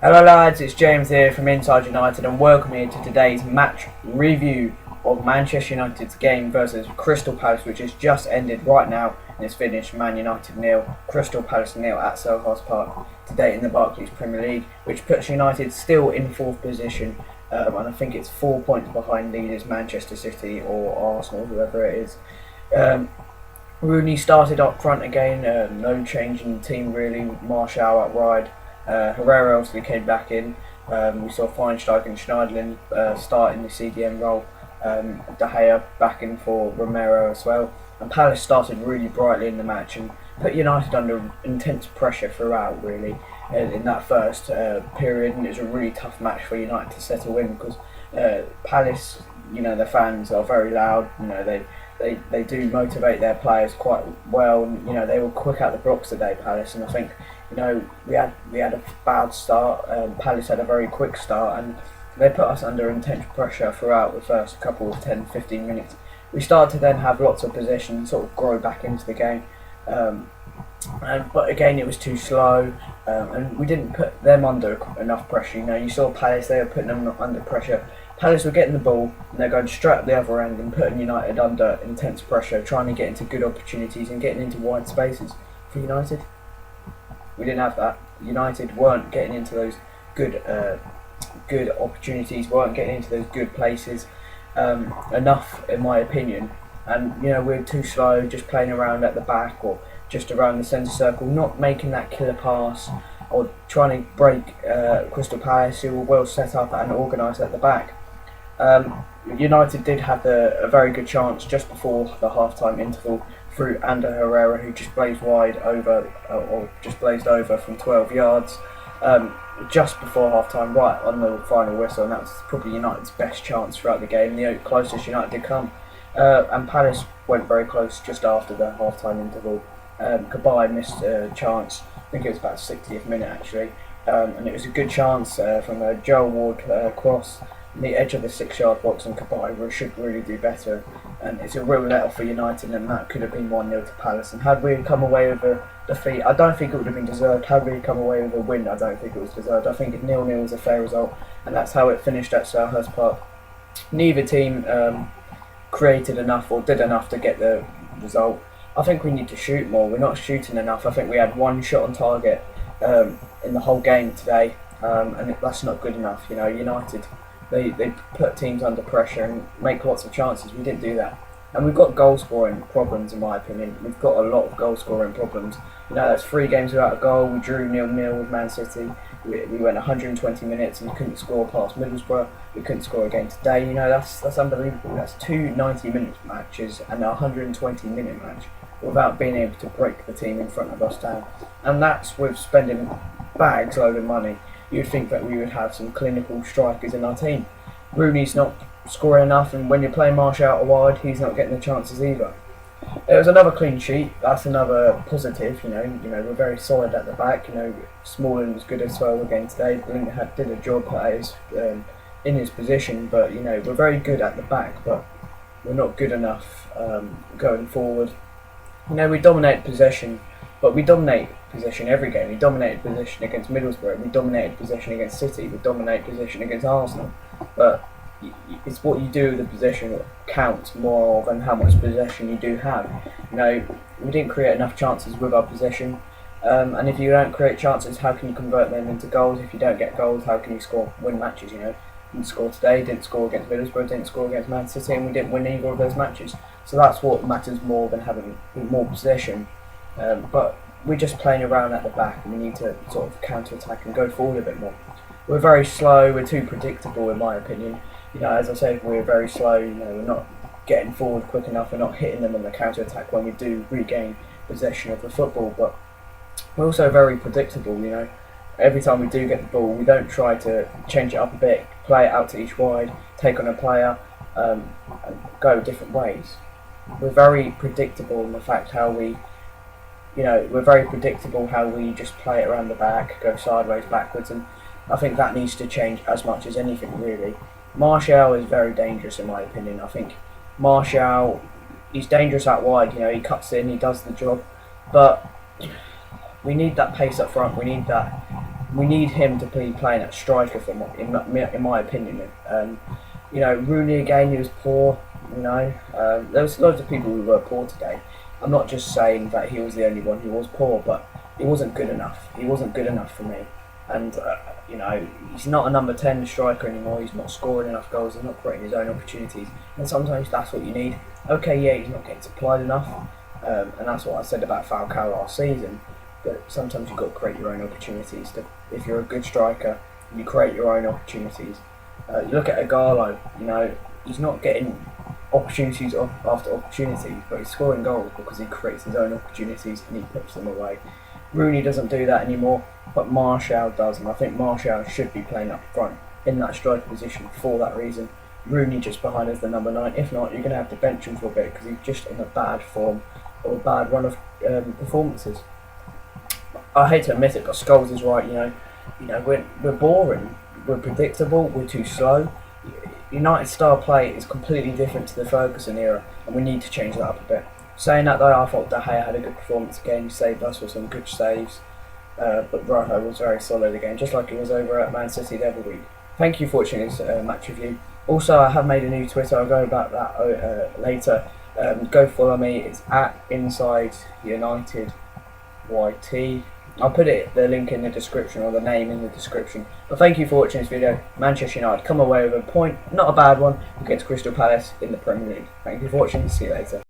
Hello lads, it's James here from Inside United and welcome here to today's match review of Manchester United's game versus Crystal Palace, which has just ended right now and it's finished Man United 0, Crystal Palace 0 at Selhurst Park today in the Barclays Premier League, which puts United still in 4th position, and I think it's 4 points behind leaders Manchester City or Arsenal, whoever it is. Rooney started up front again, no change in the team really. Martial out wide. Herrera obviously came back in. We saw Feinstein and Schneiderlin start in the CDM role. De Gea back in for Romero as well. And Palace started really brightly in the match and put United under intense pressure throughout really in that first period. And it was a really tough match for United to settle in because Palace, the fans are very loud. They do motivate their players quite well. And, they were quick out the blocks today, Palace, and I think we had a bad start. Palace had a very quick start, and they put us under intense pressure throughout the first couple of 10-15 minutes. We started to then have lots of possession, sort of grow back into the game, but again it was too slow, and we didn't put them under enough pressure. You saw Palace; they were putting them under pressure. Palace were getting the ball and they're going straight up the other end and putting United under intense pressure, trying to get into good opportunities and getting into wide spaces. For United, we didn't have that. United weren't getting into those good opportunities, weren't getting into those good places enough, in my opinion. And we're too slow, just playing around at the back or just around the centre circle, not making that killer pass or trying to break Crystal Palace, who were well set up and organised at the back. United did have a very good chance just before the half-time interval through Ander Herrera, who just blazed wide over, or just blazed over from 12 yards just before half-time, right on the final whistle, and that was probably United's best chance throughout the game, the closest United did come. And Palace went very close just after the half-time interval. Kabay missed a chance, I think it was about 60th minute actually, and it was a good chance from a Joel Ward cross on the edge of the 6-yard box, and Kabay should really do better. And it's a real let-off for United, and that could have been 1-0 to Palace. And had we come away with a defeat, I don't think it would have been deserved. Had we come away with a win, I don't think it was deserved. I think 0-0 was a fair result, and that's how it finished at Selhurst Park. Neither team created enough or did enough to get the result. I think we need to shoot more. We're not shooting enough. I think we had one shot on target in the whole game today, and that's not good enough. United, they put teams under pressure and make lots of chances. We didn't do that. And we've got goal scoring problems, in my opinion. We've got a lot of goal scoring problems. That's 3 games without a goal. We drew 0-0 with Man City. We went 120 minutes and we couldn't score past Middlesbrough. We couldn't score again today. That's unbelievable. That's 2 90-minute matches and a 120-minute match without being able to break the team in front of us down. And that's with spending bags load of money. You'd think that we would have some clinical strikers in our team. Rooney's not scoring enough, and when you're playing Martial out wide, he's not getting the chances either. There was another clean sheet. That's another positive. We're very solid at the back. Smalling was good as well again today. Lingard did a job in his position, but we're very good at the back, but we're not good enough going forward. We dominate possession, but we dominate possession every game. We dominated possession against Middlesbrough. We dominated possession against City. We dominate possession against Arsenal. But it's what you do with the possession that counts more than how much possession you do have. We didn't create enough chances with our possession. And if you don't create chances, how can you convert them into goals? If you don't get goals, how can you win matches? Didn't score today, didn't score against Middlesbrough, didn't score against Man City, and we didn't win either of those matches. So that's what matters more than having more possession. But we're just playing around at the back, and we need to sort of counter-attack and go forward a bit more. We're very slow, we're too predictable in my opinion. As I said, we're very slow, we're not getting forward quick enough, we're not hitting them on the counter-attack when we do regain possession of the football, but we're also very predictable, Every time we do get the ball, we don't try to change it up a bit, play it out to each wide, take on a player, and go different ways. We're very predictable in the fact how we're very predictable how we just play it around the back, go sideways, backwards, and I think that needs to change as much as anything really. Martial is very dangerous in my opinion. I think Martial, he's dangerous out wide, he cuts in, he does the job, but we need that pace up front, we need that we need him to be playing at striker in my opinion. You know, Rooney again, he was poor. You know, there was loads of people who were poor today. I'm not just saying that he was the only one who was poor, but he wasn't good enough. He wasn't good enough for me. And, you know, he's not a number 10 striker anymore. He's not scoring enough goals. He's not creating his own opportunities. And sometimes that's what you need. Okay, yeah, he's not getting supplied enough. And that's what I said about Falcao last season. But sometimes you've got to create your own opportunities. If you're a good striker, you create your own opportunities. You look at Igalo, you know, he's not getting opportunities after opportunities, but he's scoring goals because he creates his own opportunities and he puts them away. Rooney doesn't do that anymore, but Martial does, and I think Martial should be playing up front in that striker position for that reason. Rooney just behind as the number 9. If not, you're going to have to bench him for a bit because he's just in a bad form or a bad run of performances. I hate to admit it, but Scholes is right. You know, we're boring, we're predictable, we're too slow. United style play is completely different to the Ferguson era, and we need to change that up a bit. Saying that though, I thought De Gea had a good performance again. He saved us with some good saves, but Rojo was very solid again, just like he was over at Man City the other week. Thank you for watching this match review. Also, I have made a new Twitter. I'll go about that later. Go follow me. It's at Inside United YT. I'll put the link in the description, or the name in the description. But thank you for watching this video. Manchester United come away with a point, not a bad one, against Crystal Palace in the Premier League. Thank you for watching. See you later.